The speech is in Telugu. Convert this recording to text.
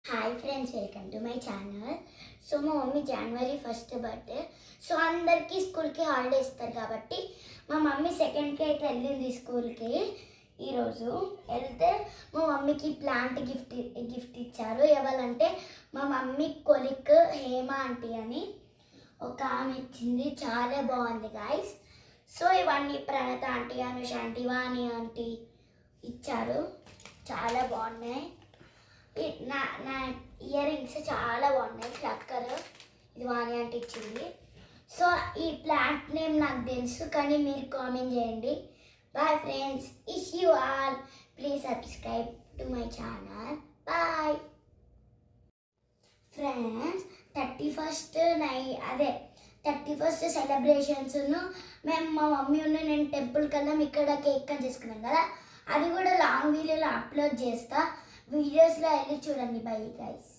Hi friends, welcome to my channel. So మా మమ్మీ జనవరి 1st బర్త్డే. సో అందరికీ స్కూల్కి హాలిడే ఇస్తారు కాబట్టి మా మమ్మీ 2nd అయితే వెళ్ళింది స్కూల్కి. ఈరోజు వెళ్తే మా మమ్మీకి ప్లాంట్ గిఫ్ట్ ఇచ్చారు. ఎవరంటే మా మమ్మీ కొలిక్ హేమ ఆంటీ అని ఒక ఆమె ఇచ్చింది. చాలా బాగుంది గాయస్. సో ఇవన్నీ ప్రణత ఆంటీ, అనుష ఆంటీ, వాణి ఆంటీ ఇచ్చారు. చాలా బాగున్నాయి. నా నా ఇయర్ రింగ్స్ చాలా బాగున్నాయి. ఫ్లక్కర్ ఇది వాణి అంటే ఇచ్చింది. సో ఈ ప్లాంట్ నేమ్ నాకు తెలుసు, కానీ మీరు కామెంట్ చేయండి. Bye friends, wish you all. Please subscribe to my channel. Bye friends. 31st సెలబ్రేషన్స్ను మేము మా మమ్మీ ఉన్న నేను టెంపుల్కి వెళ్ళాం. ఇక్కడ కేక్ కట్ చేసుకున్నాం కదా, అది కూడా లాంగ్ వీడియోలో అప్లోడ్ చేస్తా. వీడియోస్లో వెళ్ళి చూడండి. Bye guys.